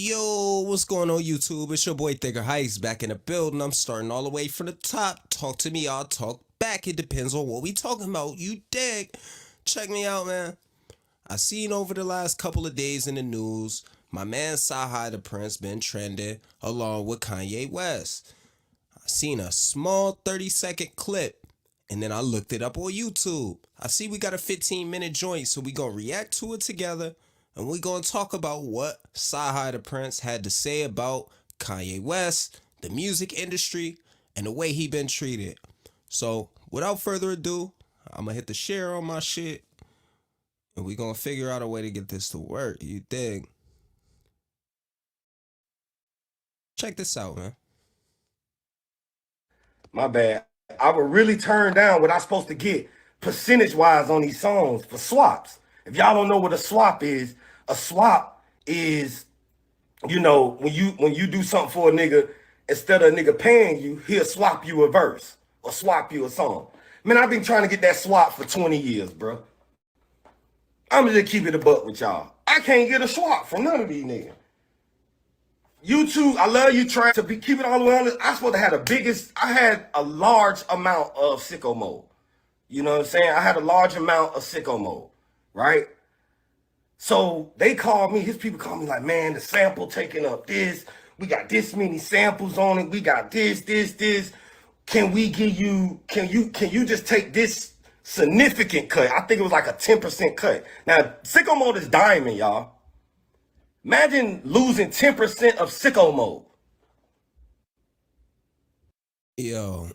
Yo, what's going on YouTube? It's your boy CyHi back in the building. I'm starting all the way from the top. Talk to me, I'll talk back. It depends on what we talking about. You dig? Check me out, man. I seen over the last couple of days in the news, my man CyHi the Prynce been trending along with Kanye West. I seen a small 30-second clip and then I looked it up on YouTube. I see we got a 15-minute joint, so we gonna react to it together. And we're going to talk about what CyHi the Prynce had to say about Kanye West, the music industry, and the way he been treated. So, without further ado, I'm going to hit the share on my shit. And we're going to figure out a way to get this to work. You dig? Check this out, man. My bad. I would really turn down what I'm supposed to get percentage-wise on these songs for swaps. If y'all don't know what a swap is, you know, when you do something for a nigga, instead of a nigga paying you, he'll swap you a verse or swap you a song. Man, I've been trying to get that swap for 20 years, bro. I'm just keep it a buck with y'all. I can't get a swap from none of these niggas. YouTube, I love you trying to keep it all the way honest. I supposed to have I had a large amount of Sicko Mode. You know what I'm saying? I had a large amount of Sicko Mode, right? So they called me, his people called me like, man, the sample taking up this. We got this many samples on it. We got this. Can we give you, can you just take this significant cut? I think it was like a 10% cut. Now, Sicko Mode is diamond, y'all. Imagine losing 10% of Sicko Mode. Yo,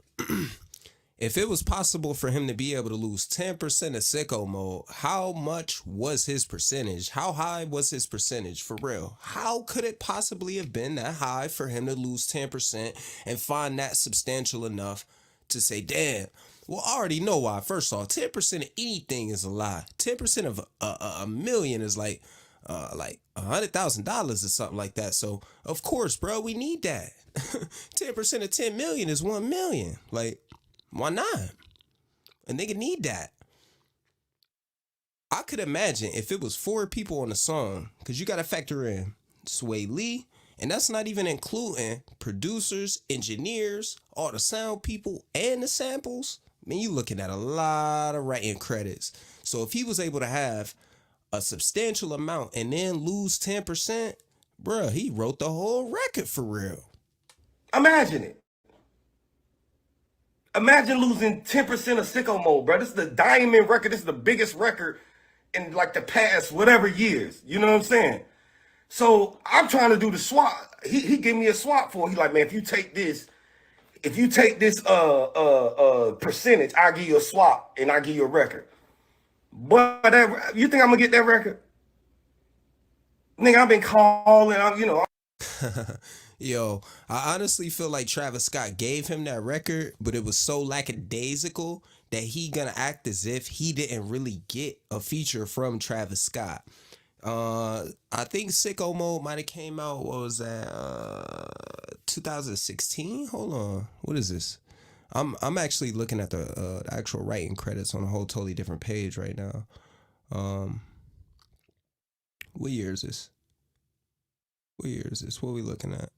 if it was possible for him to be able to lose 10% of Sicko Mode, how much was his percentage? How high was his percentage for real? How could it possibly have been that high for him to lose 10% and find that substantial enough to say, damn, well, I already know why. First off, 10% of anything is a lie. 10% of a million is like $100,000 or something like that. So of course, bro, we need that. 10% of 10 million is 1 million. Like, why not? A nigga need that. I could imagine if it was 4 people on a song, because you got to factor in Sway Lee, and that's not even including producers, engineers, all the sound people, and the samples. I mean, you looking at a lot of writing credits. So if he was able to have a substantial amount and then lose 10%, bruh, he wrote the whole record for real. Imagine it. Imagine losing 10% of Sicko Mode, bro. This is the diamond record. This is the biggest record in like the past whatever years. You know what I'm saying? So I'm trying to do the swap. He gave me a swap for it. He like, man, if you take this percentage, I'll give you a swap and I'll give you a record. But you think I'm gonna get that record? Nigga, I've been calling, Yo, I honestly feel like Travis Scott gave him that record, but it was so lackadaisical that he gonna act as if he didn't really get a feature from Travis Scott. I think Sicko Mode might have came out, what was that, 2016? Hold on, what is this? I'm actually looking at the actual writing credits on a whole totally different page right now. What year is this? What year is this? What are we looking at?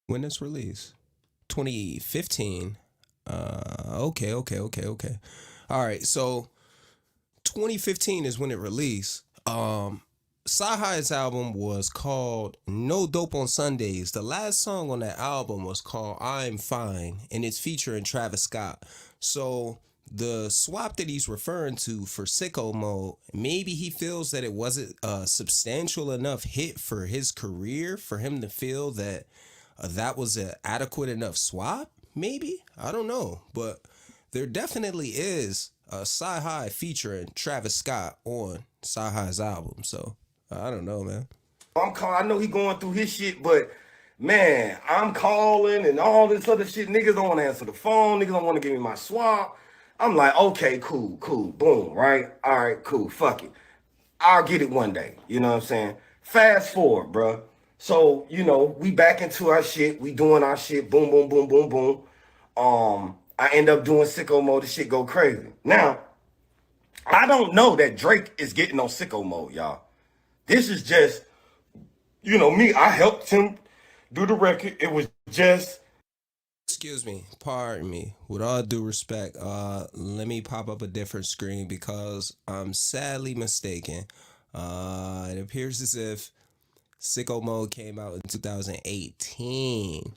When this released? 2015. Okay. All right, so 2015 is when it released. CyHi's album was called No Dope on Sundays. The last song on that album was called I'm Fine, and it's featuring Travis Scott. So the swap that he's referring to for Sicko Mode, maybe he feels that it wasn't a substantial enough hit for his career for him to feel that that was an adequate enough swap. Maybe, I don't know, but there definitely is a CyHi featuring Travis Scott on CyHi's album. So I don't know, man. I know he going through his shit, but man, I'm calling and all this other shit. Niggas don't want to answer the phone. Niggas don't want to give me my swap. I'm like, okay, cool, boom, right? All right, cool, fuck it. I'll get it one day. You know what I'm saying? Fast forward, bro. So, you know, we back into our shit. We doing our shit. Boom, boom, boom, boom, boom. I end up doing Sicko Mode. The shit go crazy. Now, I don't know that Drake is getting on Sicko Mode, y'all. This is just, me. I helped him do the record. It was just Excuse me, pardon me. With all due respect, let me pop up a different screen because I'm sadly mistaken. It appears as if Sicko Mode came out in 2018.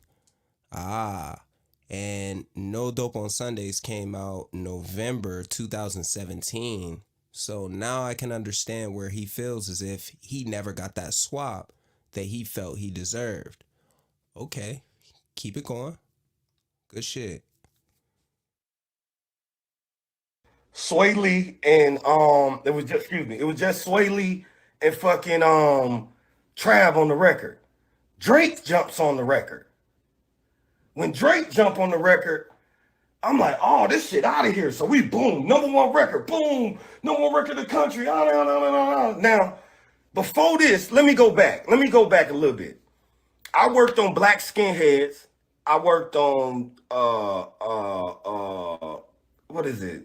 Ah, and No Dope on Sundays came out November 2017. So now I can understand where he feels as if he never got that swap that he felt he deserved. Okay, keep it going. Good shit. Sway Lee and it was just excuse me, it was just Sway Lee and fucking Trav on the record. Drake jumps on the record. When Drake jumped on the record, I'm like, oh, this shit out of here. So we boom, number one record, boom, number one record in the country. Now, before this, let me go back. Let me go back a little bit. I worked on Black Skinheads. I worked on what is it?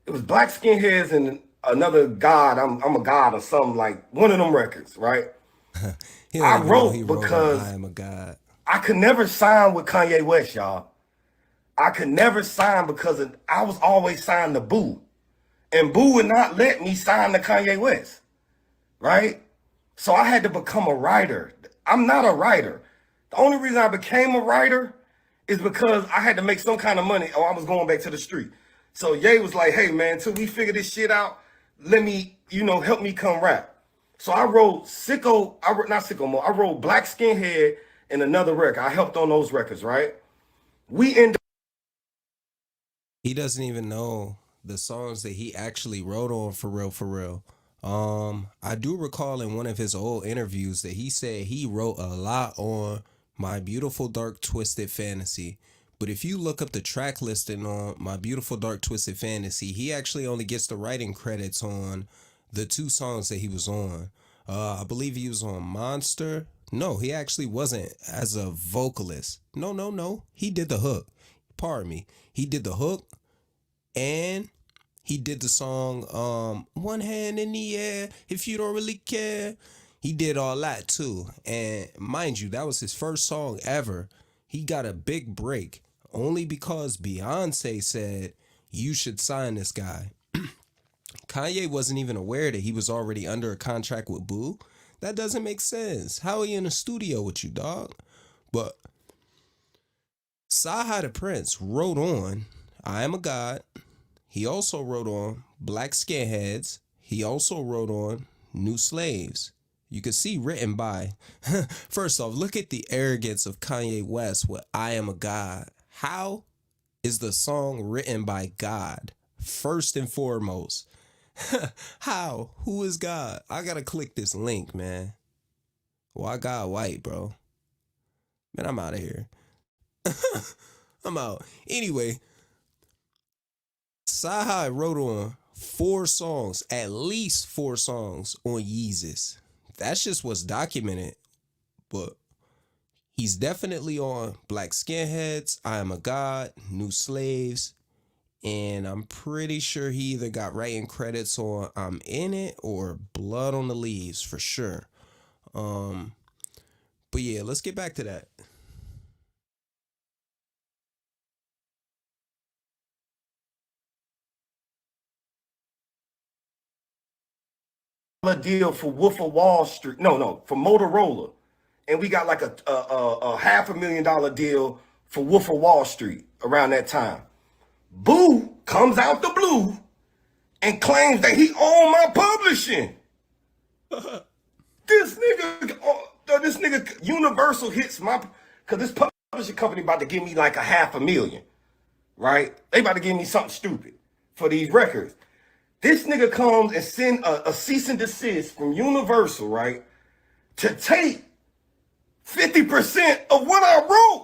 It was Black Skinheads and another God. I'm a God or something, like one of them records, right? He don't I even know he wrote wrote on I because Am a God. I could never sign with Kanye West, y'all. I could never sign because I was always signed to Boo. And Boo would not let me sign to Kanye West, right? So I had to become a writer. I'm not a writer. The only reason I became a writer is because I had to make some kind of money or I was going back to the street. So Ye was like, hey man, till we figure this shit out, let me, help me come rap. So I wrote not Sicko Mode, I wrote Black Skinhead and another record. I helped on those records, right? We end He doesn't even know the songs that he actually wrote on for real, for real. I do recall in one of his old interviews that he said he wrote a lot on My Beautiful Dark Twisted Fantasy. But if you look up the track listing on My Beautiful Dark Twisted Fantasy, he actually only gets the writing credits on the two songs that he was on. I believe he was on Monster. No, he actually wasn't as a vocalist. No, no, no. He did the hook. Pardon me. He did the hook and he did the song One Hand in the Air If You Don't Really Care. He did all that too. And mind you, that was his first song ever. He got a big break only because Beyonce said, you should sign this guy. Kanye wasn't even aware that he was already under a contract with Boo. That doesn't make sense. How are you in the studio with you, dog? But CyHi the Prynce wrote on I Am a God. He also wrote on Black Skinheads. He also wrote on New Slaves. You can see written by. First off, look at the arrogance of Kanye West with I Am a God. How is the song written by God? First and foremost. How? Who is God? I gotta click this link, man. Why God white, bro? Man, I'm out of here. I'm out. Anyway, CyHi wrote on 4 songs, at least 4 songs on Yeezus. That's just what's documented. But he's definitely on Black Skinheads, I Am a God, New Slaves, and I'm pretty sure he either got writing credits on I'm In It or Blood on the Leaves for sure. But yeah, let's get back to that. a deal for Wolf of Wall Street. No, for Motorola. And we got like a $500,000 deal for Wolf of Wall Street around that time. Boo comes out the blue and claims that he owned my publishing. this nigga, Universal hits my, because this publishing company about to give me like a $500,000, right? They about to give me something stupid for these records. This nigga comes and send a cease and desist from Universal, right, to take 50% of what I wrote.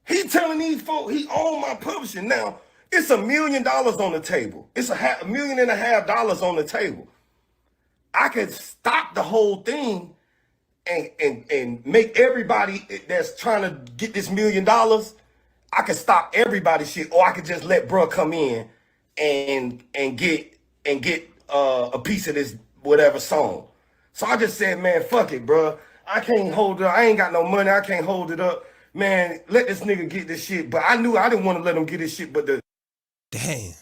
He telling these folks he owned my publishing. Now, it's $1 million on the table. It's $1.5 million on the table. I could stop the whole thing and make everybody that's trying to get this $1 million, I could stop everybody's shit, or I could just let bruh come in and get a piece of this whatever song. So I just said, man, fuck it, bro. I can't hold it up. I ain't got no money. I can't hold it up. Man, let this nigga get this shit. But I knew I didn't want to let him get this shit. But the Damn.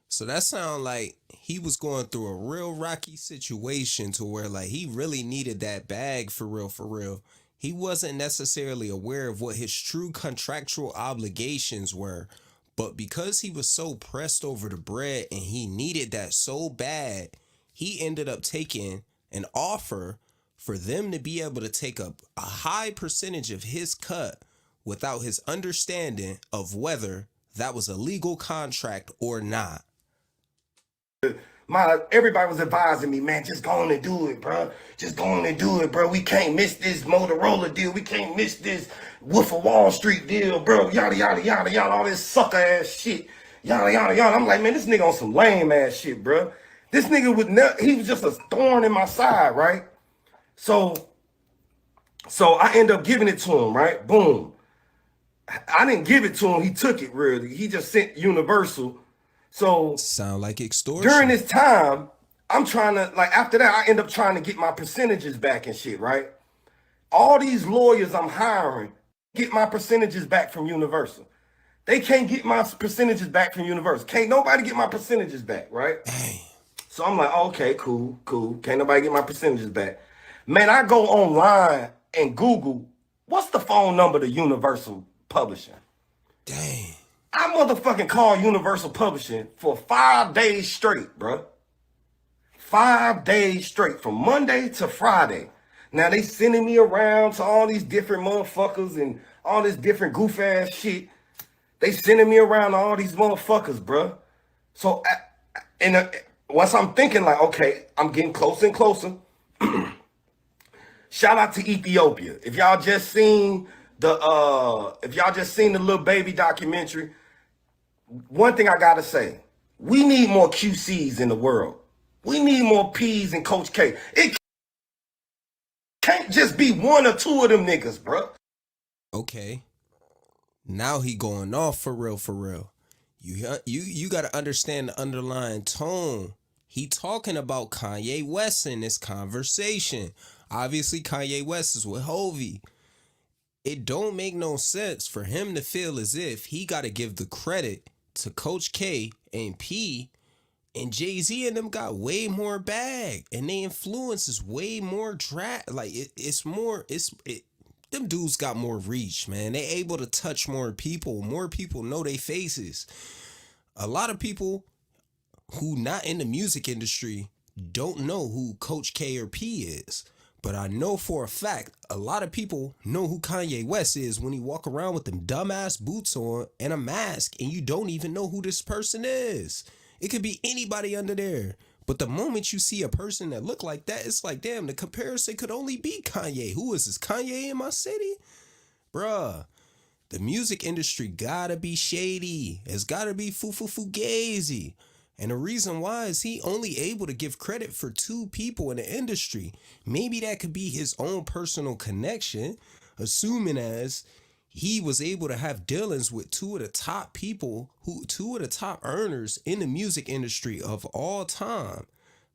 So that sound like he was going through a real rocky situation to where like he really needed that bag for real, for real. He wasn't necessarily aware of what his true contractual obligations were, but because he was so pressed over the bread and he needed that so bad, he ended up taking an offer for them to be able to take up a high percentage of his cut without his understanding of whether that was a legal contract or not. everybody was advising me, man, just go on and do it, bro. Just go on and do it, bro. We can't miss this Motorola deal. We can't miss this Wolf of Wall Street deal, bro. Yada, yada, yada, yada, all this sucker ass shit. Yada, yada, yada. I'm like, man, this nigga on some lame ass shit, bro. This nigga he was just a thorn in my side, right? So I end up giving it to him, right? Boom. I didn't give it to him. He took it, really. He just sent Universal. So sound like extortion. during this time, I'm trying to, like, after that, I end up trying to get my percentages back and shit, right? All these lawyers I'm hiring get my percentages back from Universal. They can't get my percentages back from Universal. Can't nobody get my percentages back, right? Dang. So I'm like, okay, cool. Can't nobody get my percentages back. Man, I go online and Google, what's the phone number to Universal Publishing? Dang. I motherfucking called Universal Publishing for 5 days straight, bro. 5 days straight, from Monday to Friday. Now they sending me around to all these different motherfuckers and all this different goof ass shit. They sending me around to all these motherfuckers, bro. So, once I'm thinking like, okay, I'm getting closer and closer. Shout out to Ethiopia. If y'all just seen the Lil Baby documentary, one thing I gotta say, we need more QCs in the world. We need more P's and Coach K. It can't just be one or two of them niggas, bro. Okay. Now he going off for real, for real. You got to understand the underlying tone. He talking about Kanye West in this conversation. Obviously, Kanye West is with Hovey. It don't make no sense for him to feel as if he got to give the credit to Coach K and P, and Jay-Z and them got way more bag, and their influence is way more like them dudes got more reach, man. They able to touch more people know their faces. A lot of people who not in the music industry don't know who Coach K or P is. But I know for a fact, a lot of people know who Kanye West is when he walk around with them dumbass boots on and a mask, and you don't even know who this person is. It could be anybody under there. But the moment you see a person that look like that, it's like, damn, the comparison could only be Kanye. Who is this? Kanye in my city? Bruh, the music industry gotta be shady. It's gotta be fugazi. And the reason why is he only able to give credit for two people in the industry. Maybe that could be his own personal connection, assuming as he was able to have dealings with two of the top earners in the music industry of all time,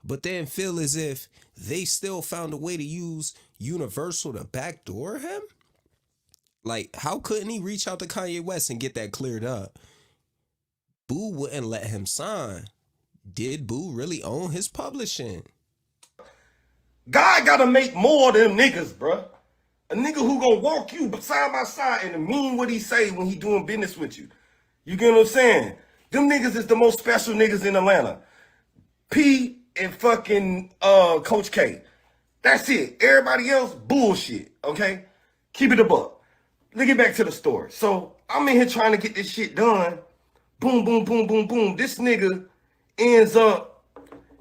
but then feel as if they still found a way to use Universal to backdoor him. Like, how couldn't he reach out to Kanye West and get that cleared up? Boo wouldn't let him sign. Did Boo really own his publishing? God gotta make more of them niggas, bruh. A nigga who gonna walk you side by side and mean what he say when he doing business with you. You get what I'm saying? Them niggas is the most special niggas in Atlanta. P and fucking Coach K. That's it. Everybody else, bullshit, okay? Keep it a buck. Let's get back to the story. So I'm in here trying to get this shit done. Boom, boom, boom, boom, boom. This nigga ends up,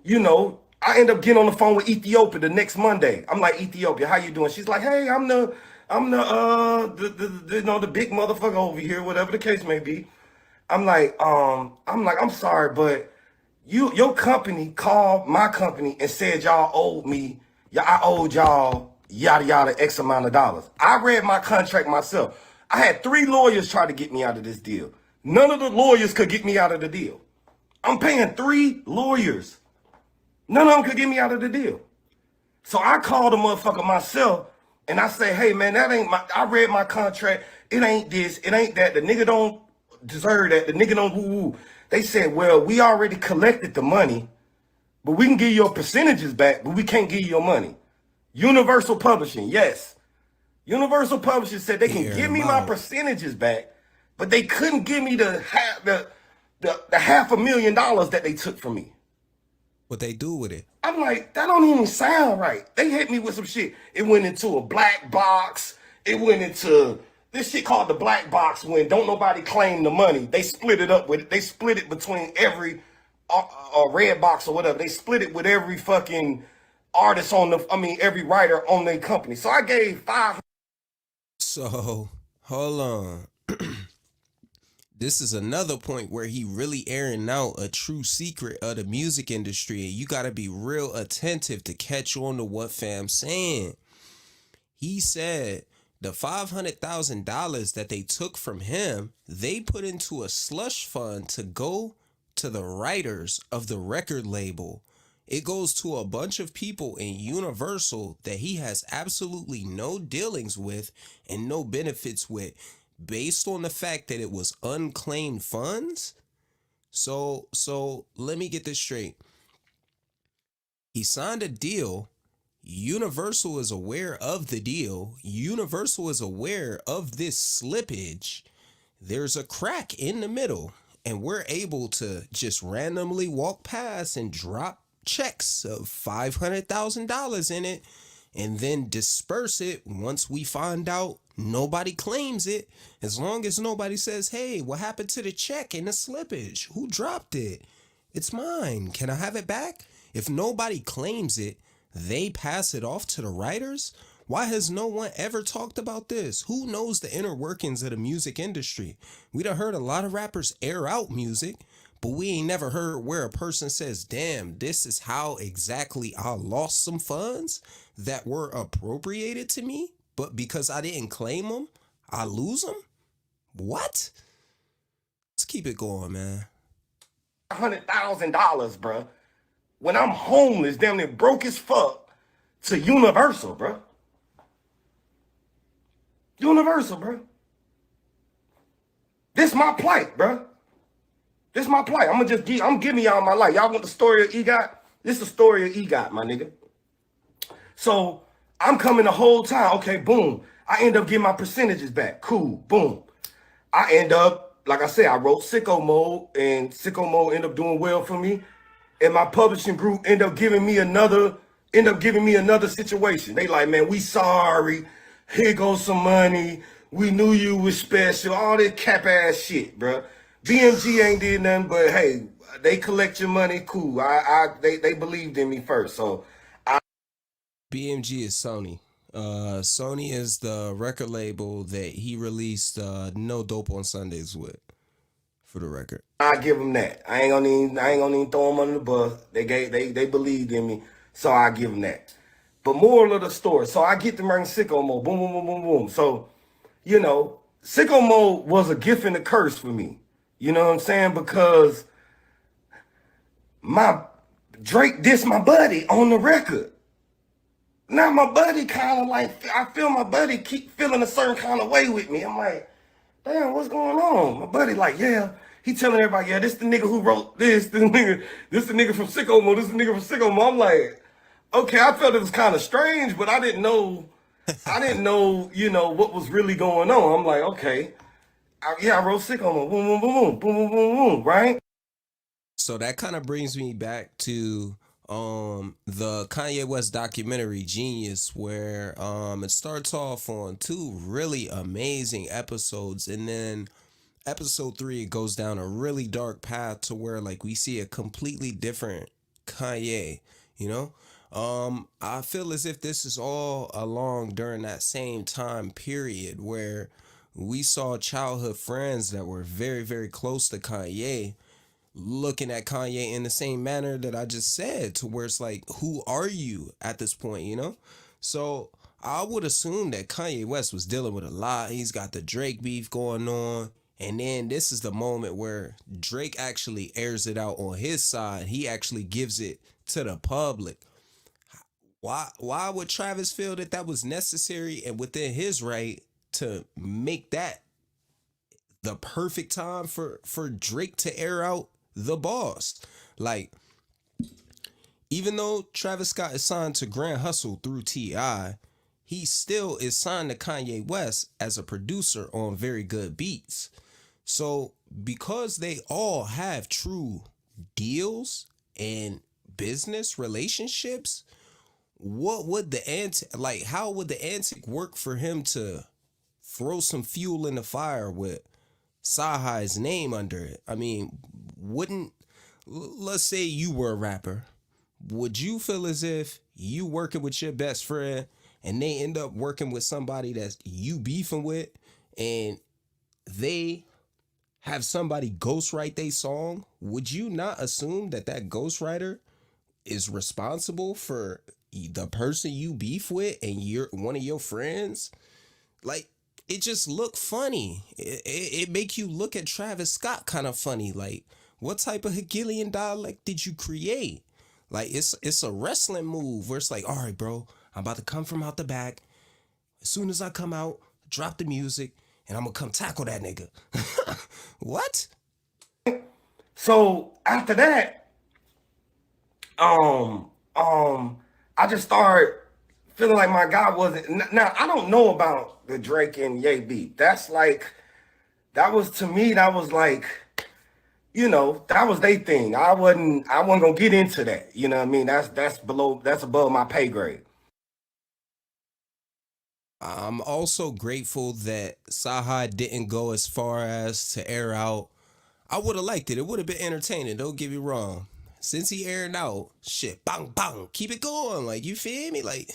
I end up getting on the phone with Ethiopia the next Monday. I'm like, Ethiopia, how you doing? She's like, hey, I'm the big motherfucker over here, whatever the case may be. I'm sorry, but your company called my company and said I owed y'all yada yada X amount of dollars. I read my contract myself. I had 3 lawyers try to get me out of this deal. None of the lawyers could get me out of the deal. I'm paying 3 lawyers. None of them could get me out of the deal. So I called the motherfucker myself and I say, hey man, that ain't my, I read my contract. It ain't this, it ain't that. The nigga don't deserve that. The nigga don't woo-woo. They said, well, we already collected the money, but we can give you your percentages back, but we can't give you your money. Universal Publishing, yes. Universal Publishing said they can give me my percentages back, but they couldn't give me the $500,000 that they took from me. What they do with it? I'm like, that don't even sound right. They hit me with some shit. It went into a black box. It went into this shit called the black box when don't nobody claim the money. They split it up with, they split it between every red box or whatever. They split it with every fucking artist on the, I mean, every writer on their company. So I gave 5. So, hold on. This is another point where he really airing out a true secret of the music industry, and you got to be real attentive to catch on to what fam's saying. He said the $500,000 that they took from him, they put into a slush fund to go to the writers of the record label. It goes to a bunch of people in Universal that he has absolutely no dealings with and no benefits with, based on the fact that it was unclaimed funds. So let me get this straight. He signed a deal. Universal is aware of the deal. Universal is aware of this slippage. There's a crack in the middle, and we're able to just randomly walk past and drop checks of $500,000 in it and then disperse it once we find out nobody claims it. As long as nobody says, hey, what happened to the check and the slippage? Who dropped it? It's mine. Can I have it back? If nobody claims it, they pass it off to the writers. Why has no one ever talked about this? Who knows the inner workings of the music industry? We done heard a lot of rappers air out music, but we ain't never heard where a person says, damn, this is how exactly I lost some funds that were appropriated to me, but because I didn't claim them, I lose them? What? Let's keep it going, man. $100,000, bro. When I'm homeless, damn near broke as fuck, to Universal, bro. Universal, bro. This my plight, bro. This my plight. I'm giving y'all my life. Y'all want the story of EGOT? This is the story of EGOT, my nigga. So I'm coming the whole time. Okay, boom. I end up getting my percentages back. Cool, boom. I end up, like I said, I wrote Sicko Mode, and Sicko Mode ended up doing well for me. And my publishing group ended up giving me another situation. They like, man, we sorry. Here goes some money. We knew you was special. All this cap ass shit, bro. BMG ain't did nothing, but hey, they collect your money. Cool. They believed in me first. So BMG is Sony. Sony is the record label that he released No Dope on Sundays with, for the record. I give them that. I ain't gonna even throw them under the bus. They believed in me, so I give them that. But moral of the story, so I get to bring Sicko Mode, boom, boom, boom, boom, boom. So, you know, Sicko Mode was a gift and a curse for me. You know what I'm saying? Because my Drake dissed my buddy on the record. Now my buddy kind of like, I feel my buddy keep feeling a certain kind of way with me. I'm like, damn, what's going on? My buddy like, yeah. He telling everybody, yeah, this the nigga who wrote this the nigga from Sicko Mode, this the nigga from Sicko Mode. I'm like, okay, I felt it was kind of strange, but I didn't know, you know, what was really going on. I'm like, okay, I wrote Sicko Mode, boom, boom, boom, boom, boom, boom, boom, boom, right? So that kind of brings me back to the Kanye West documentary Genius, where it starts off on 2 really amazing episodes, and then episode 3 it goes down a really dark path to where like we see a completely different Kanye, you know. I feel as if this is all along during that same time period where we saw childhood friends that were very, very close to Kanye looking at Kanye in the same manner that I just said, to where it's like, who are you at this point, you know? So I would assume that Kanye West was dealing with a lot. He's got the Drake beef going on, And then this is the moment where Drake actually airs it out on his side. He actually gives it to the public. Why would Travis feel that that was necessary and within his right to make that the perfect time for Drake to air out the boss? Like, even though Travis Scott is signed to Grand Hustle through T.I., he still is signed to Kanye West as a producer on Very Good Beats. So because they all have true deals and business relationships, what would the antic like how would the antic work for him to throw some fuel in the fire with CyHi's name under it? I mean, wouldn't let's say you were a rapper, would you feel as if you working with your best friend and they end up working with somebody that you beefing with and they have somebody ghostwrite their song? Would you not assume that that ghostwriter is responsible for the person you beef with and you're one of your friends? Like, it just look funny. It make you look at Travis Scott kind of funny. Like, what type of Hegelian dialect did you create? Like, it's a wrestling move where it's like, all right, bro, I'm about to come from out the back. As soon as I come out, drop the music, and I'm gonna come tackle that nigga. What? So after that, I just started feeling like my guy wasn't. Now I don't know about the Drake and Ye beat. That's like, that was to me. That was like, that was their thing. I wasn't gonna get into that. You know what I mean? That's above my pay grade. I'm also grateful that CyHi didn't go as far as to air out. I would have liked it. It would have been entertaining. Don't get me wrong. Since he aired out, shit, bang, bang, keep it going. Like, you feel me? Like,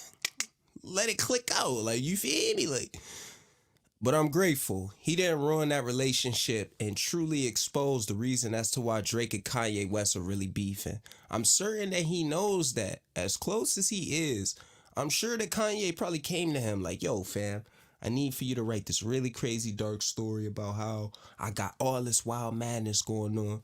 let it click out. Like, you feel me? Like, but I'm grateful he didn't ruin that relationship and truly expose the reason as to why Drake and Kanye West are really beefing. I'm certain that he knows that, as close as he is, I'm sure that Kanye probably came to him like, yo, fam, I need for you to write this really crazy dark story about how I got all this wild madness going on.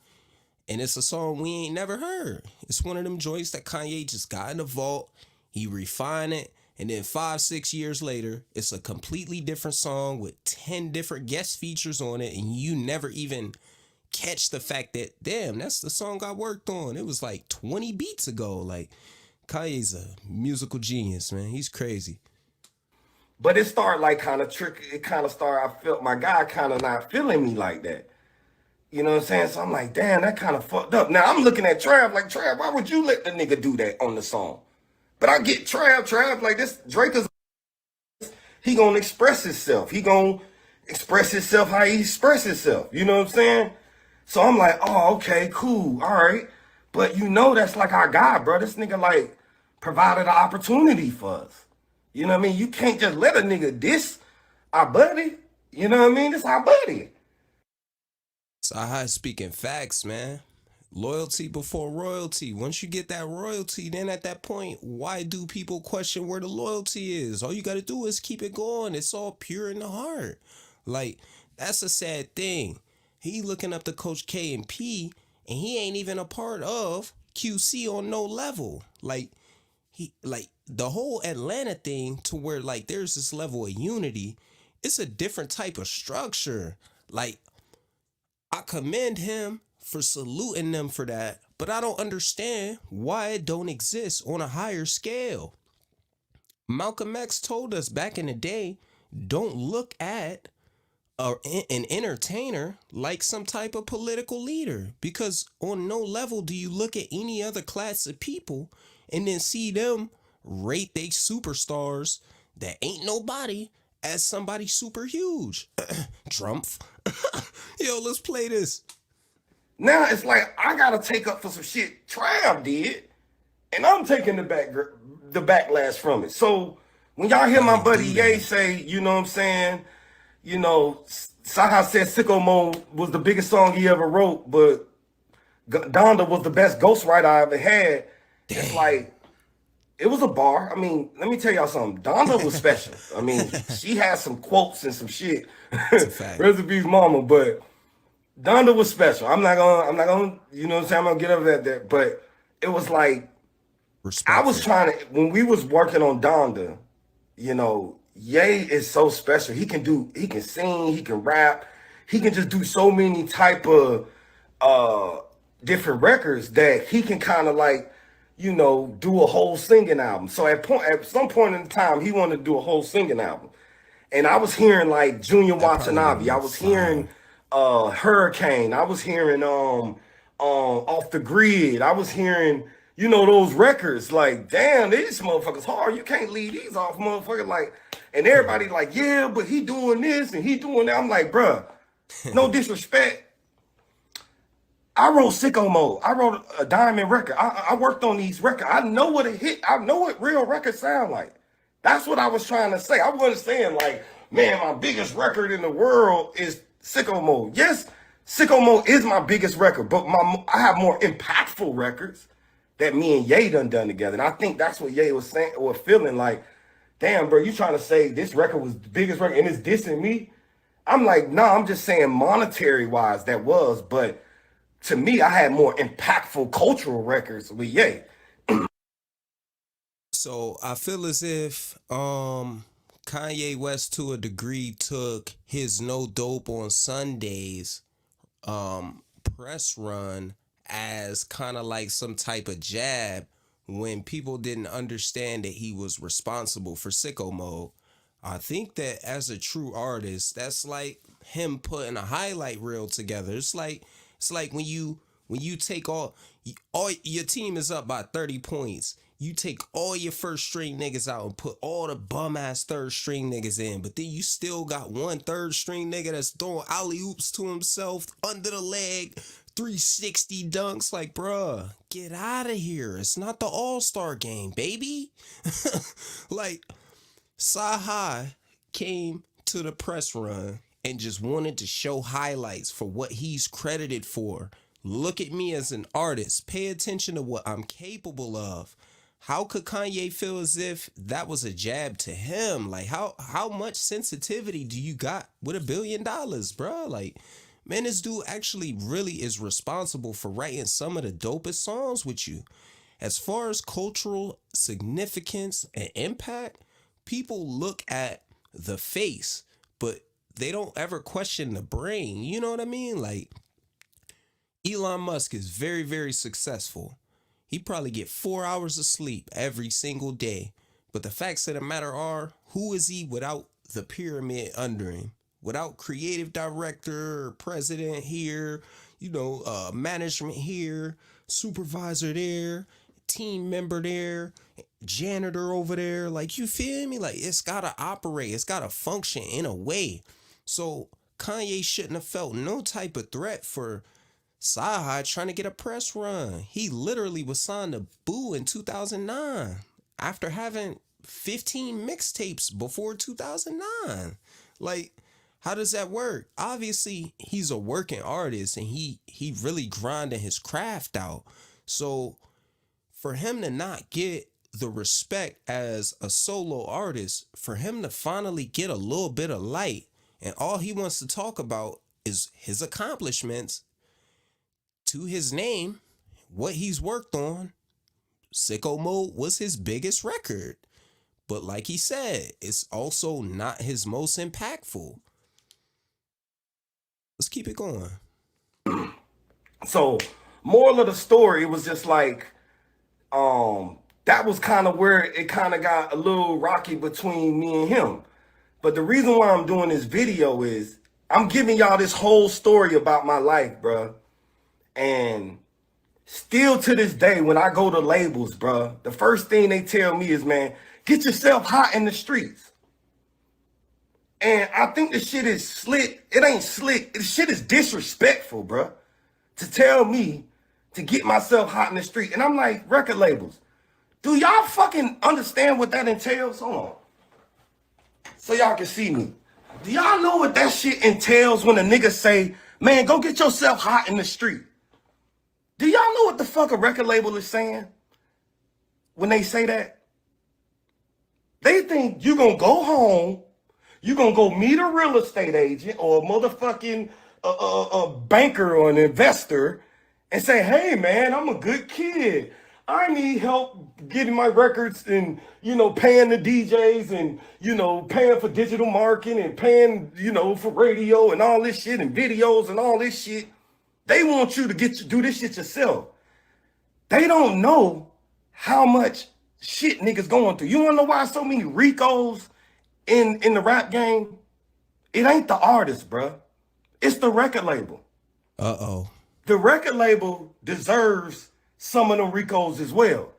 And it's a song we ain't never heard. It's one of them joints that Kanye just got in the vault. He refined it. And then 5-6 years later, it's a completely different song with 10 different guest features on it. And you never even catch the fact that, damn, that's the song I worked on. It was like 20 beats ago. Like, Kanye's a musical genius, man. He's crazy. But it started like kind of tricky. It kind of started. I felt my guy kind of not feeling me like that. You know what I'm saying? So I'm like, damn, that kind of fucked up. Now I'm looking at Trav like, Trav, why would you let the nigga do that on the song? But I get Trav, like this Drake is, he gonna express himself. He gonna express himself how he express himself. You know what I'm saying? So I'm like, oh, okay, cool, all right. But that's like our guy, bro. This nigga like provided an opportunity for us. You know what I mean? You can't just let a nigga diss our buddy. You know what I mean? This our buddy. CyHi speaking facts, man. Loyalty before royalty. Once you get that royalty, then at that point, why do people question where the loyalty is? All you got to do is keep it going. It's all pure in the heart. Like, that's a sad thing. He looking up to Coach K and P, and he ain't even a part of QC on no level. Like, the whole Atlanta thing to where like there's this level of unity. It's a different type of structure. Like, I commend him for saluting them for that, but I don't understand why it don't exist on a higher scale. Malcolm X told us back in the day, don't look at an entertainer like some type of political leader, because on no level do you look at any other class of people and then see them rate they superstars that ain't nobody as somebody super huge. Trump. Yo, let's play this. Now it's like I gotta take up for some shit Trav did, and I'm taking the backlash from it. So when y'all hear my buddy Ye say, you know what I'm saying, CyHi said Sicko Mode was the biggest song he ever wrote, but Donda was the best ghostwriter I ever had. Damn. It's like, it was a bar. I mean, let me tell y'all something. Donda was special. I mean, she had some quotes and some shit. Recipe's mama, but Donda was special. I'm not gonna, you know what I'm saying? I'm gonna get up at that. But it was like I was Respectful. trying to when we was working on Donda, you know, Ye is so special. He can sing, he can rap, he can just do so many type of uh different records that he can kind of like, you know, do a whole singing album. So at some point in time, he wanted to do a whole singing album. And I was hearing like Junior That probably would have Watanabe. I been was hearing fire. Hurricane. I was hearing Off the Grid. I was hearing, you know, those records. Like, damn, these motherfuckers hard. You can't leave these off, motherfucker. Like, and everybody like, yeah, but he doing this and he doing that. I'm like, bruh, no disrespect. I wrote Sicko Mode. I wrote a diamond record. I worked on these records. I know what a hit. I know what real records sound like. That's what I was trying to say. I wasn't saying like, man, my biggest record in the world is Sicko Mode. Yes, Sicko Mode is my biggest record, but I have more impactful records that me and Ye done together. And I think that's what Ye was saying or feeling like, damn, bro, you trying to say this record was the biggest record and it's dissing me? I'm like, no, I'm just saying monetary wise that was, but to me, I had more impactful cultural records with Ye. So I feel as if Kanye West to a degree took his No Dope on Sundays press run as kind of like some type of jab when people didn't understand that he was responsible for Sicko Mode. I think that as a true artist, that's like him putting a highlight reel together. It's like when you take all your team is up by 30 points. You take all your first string niggas out and put all the bum ass third string niggas in, but then you still got one third string nigga that's throwing alley oops to himself under the leg, 360 dunks. Like, bruh, get out of here. It's not the All Star game, baby. Like, CyHi came to the press run and just wanted to show highlights for what he's credited for. Look at me as an artist. Pay attention to what I'm capable of. How could Kanye feel as if that was a jab to him? Like, how much sensitivity do you got with $1 billion, bro? Like, man, this dude actually really is responsible for writing some of the dopest songs with you. As far as cultural significance and impact, people look at the face, but they don't ever question the brain. You know what I mean? Like, Elon Musk is very, very successful. He probably get 4 hours of sleep every single day. But the facts of the matter are, who is he without the pyramid under him? Without creative director, president here, management here, supervisor there, team member there, janitor over there. Like, you feel me? Like, it's gotta operate. It's gotta function in a way. So Kanye shouldn't have felt no type of threat for CyHi trying to get a press run. He literally was signed to Boo in 2009 after having 15 mixtapes before 2009. Like, how does that work? Obviously, he's a working artist and he really grinding his craft out. So for him to not get the respect as a solo artist, for him to finally get a little bit of light, and all he wants to talk about is his accomplishments to his name, what he's worked on. Sicko Mode was his biggest record. But like he said, it's also not his most impactful. Let's keep it going. So, moral of the story was just like, that was kind of where it kind of got a little rocky between me and him. But the reason why I'm doing this video is I'm giving y'all this whole story about my life, bro. And still to this day, when I go to labels, bro, the first thing they tell me is, man, get yourself hot in the streets. And I think the shit is slick. It ain't slick. The shit is disrespectful, bro. To tell me to get myself hot in the street. And I'm like, record labels, do y'all fucking understand what that entails? Hold on. So y'all can see me. Do y'all know what that shit entails when a nigga say, man, go get yourself hot in the street? Do y'all know what the fuck a record label is saying when they say that? They think you gonna go home, you gonna go meet a real estate agent or a motherfucking a banker or an investor and say, hey man, I'm a good kid. I need help getting my records and, paying the DJs and, paying for digital marketing and paying, for radio and all this shit and videos and all this shit. They want you to do this shit yourself. They don't know how much shit niggas going through. You wanna know why so many Ricos in the rap game? It ain't the artist, bruh. It's the record label. Uh-oh. The record label deserves some of them Ricos as well.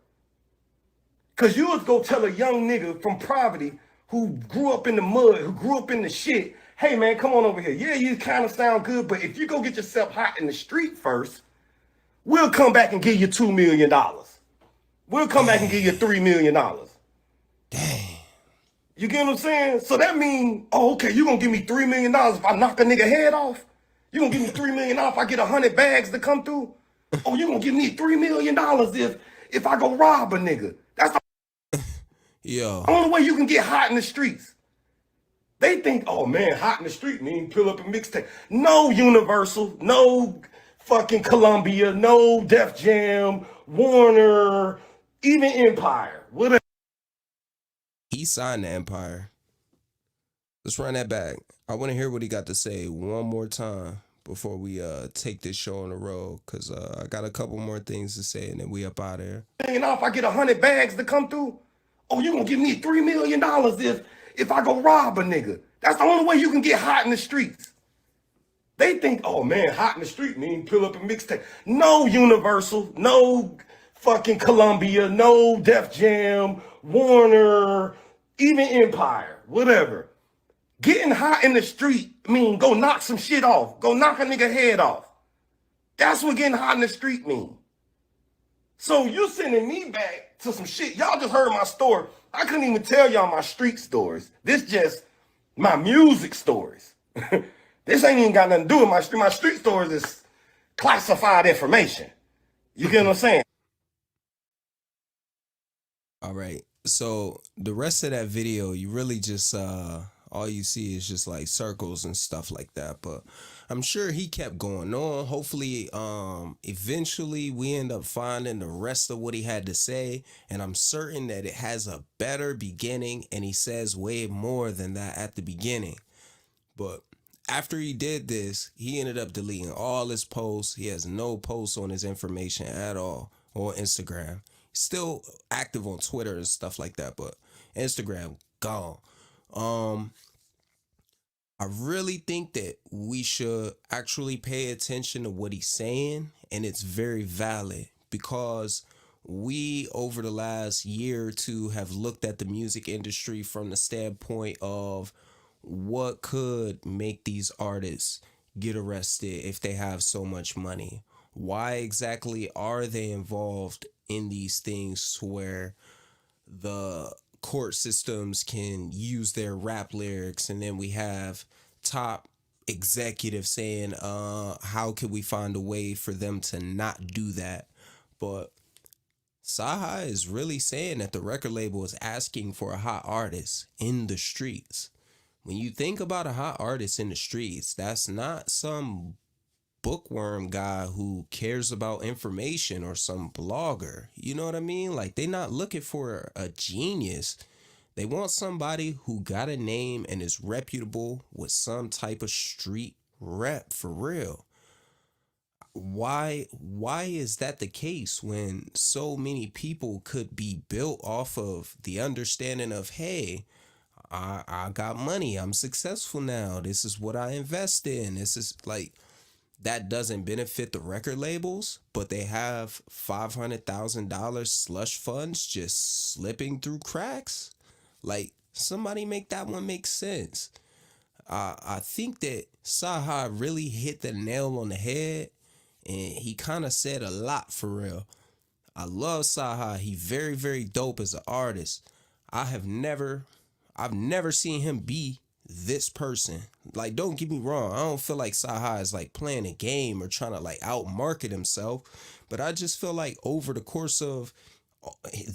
Cause you would go tell a young nigga from poverty who grew up in the mud, who grew up in the shit, hey man, come on over here. Yeah, you kind of sound good, but if you go get yourself hot in the street first, we'll come back and give you $2 million. We'll come back and give you $3 million. Dang. You get what I'm saying? So that means, okay, you're going to give me $3 million if I knock a nigga head off? You're going to give me $3 million if I get 100 bags to come through? Oh, you're going to give me $3 million if I go rob a nigga? That's the only way you can get hot in the streets. They think, oh man, hot in the street mean pull up a mixtape. No Universal, no fucking Columbia, no Def Jam, Warner, even Empire, whatever. He signed the Empire. Let's run that back. I want to hear what he got to say one more time before we take this show on the road, because I got a couple more things to say and then we up out of here. If I get 100 bags to come through, oh, you gonna give me $3 million if I go rob a nigga? That's the only way you can get hot in the streets. They think, oh man, hot in the street mean pull up a mixtape. No Universal, no fucking Columbia, no Def Jam, Warner, even Empire, whatever. Getting hot in the street mean go knock some shit off. Go knock a nigga head off. That's what getting hot in the street mean. So you sending me back to some shit. Y'all just heard my story. I couldn't even tell y'all my street stories. This just my music stories. This ain't even got nothing to do with my street. My street stories is classified information. You get what I'm saying? All right. So the rest of that video, you really just all you see is just like circles and stuff like that. But I'm sure he kept going on. Hopefully, eventually we end up finding the rest of what he had to say. And I'm certain that it has a better beginning and he says way more than that at the beginning. But after he did this, he ended up deleting all his posts. He has no posts on his information at all on Instagram. Still active on Twitter and stuff like that, but Instagram gone. I really think that we should actually pay attention to what he's saying, and it's very valid because we over the last year or two have looked at the music industry from the standpoint of what could make these artists get arrested if they have so much money. Why exactly are they involved in these things to where the court systems can use their rap lyrics, and then we have top executives saying how can we find a way for them to not do that? But CyHi is really saying that the record label is asking for a hot artist in the streets. When you think about a hot artist in the streets, that's not some bookworm guy who cares about information or some blogger. You know what I mean? Like, they're not looking for a genius. They want somebody who got a name and is reputable with some type of street rep for real. Why is that the case when so many people could be built off of the understanding of, hey, I got money, I'm successful now, this is what I invest in, this is like, that doesn't benefit the record labels, but they have $500,000 slush funds just slipping through cracks? Like, somebody make that one make sense. I think that CyHi really hit the nail on the head, and he kind of said a lot for real. I love CyHi. He very, very dope as an artist. I've never seen him be this person. Like, don't get me wrong, I don't feel like CyHi is like playing a game or trying to like outmarket himself, but I just feel like over the course of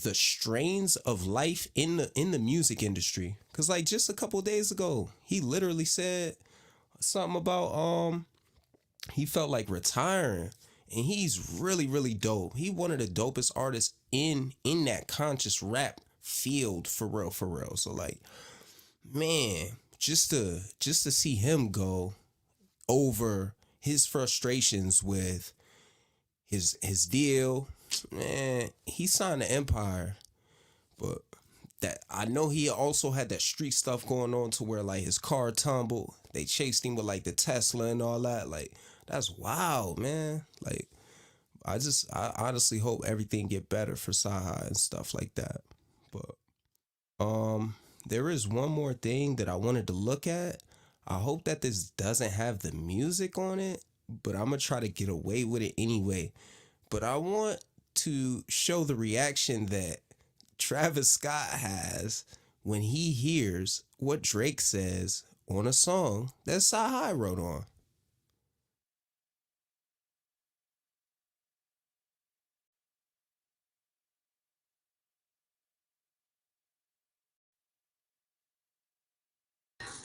the strains of life in the music industry, because like just a couple days ago he literally said something about he felt like retiring, and he's really really dope. He one of the dopest artists in that conscious rap field, for real, for real. So like, man, just to see him go over his frustrations with his deal, man, he signed the Empire, but that I know he also had that street stuff going on to where like his car tumbled. They chased him with like the Tesla and all that. Like that's wild, man. Like I honestly hope everything get better for CyHi and stuff like that. But there is one more thing that I wanted to look at. I hope that this doesn't have the music on it, but I'm gonna try to get away with it anyway. But I want to show the reaction that Travis Scott has when he hears what Drake says on a song that CyHi wrote on.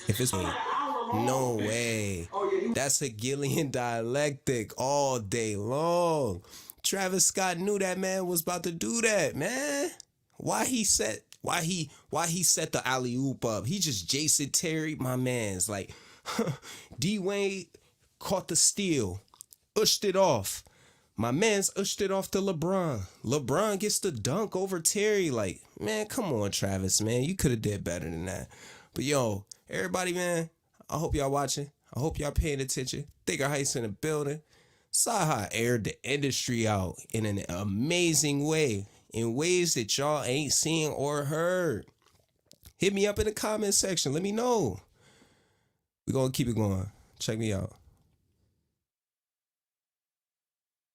If it's no way. That's a Gillian dialectic all day long. Travis Scott knew that man was about to do that, man. Why he set the alley oop up? He just Jason Terry, my man's like D Wade caught the steal, ushed it off. My man's ushed it off to LeBron. LeBron gets the dunk over Terry. Like, man, come on, Travis, man. You could have did better than that. But yo, everybody, man, I hope y'all watching. I hope y'all paying attention. Thicker Heights in the building. CyHi aired the industry out in an amazing way, in ways that y'all ain't seen or heard. Hit me up in the comment section. Let me know. We're going to keep it going. Check me out.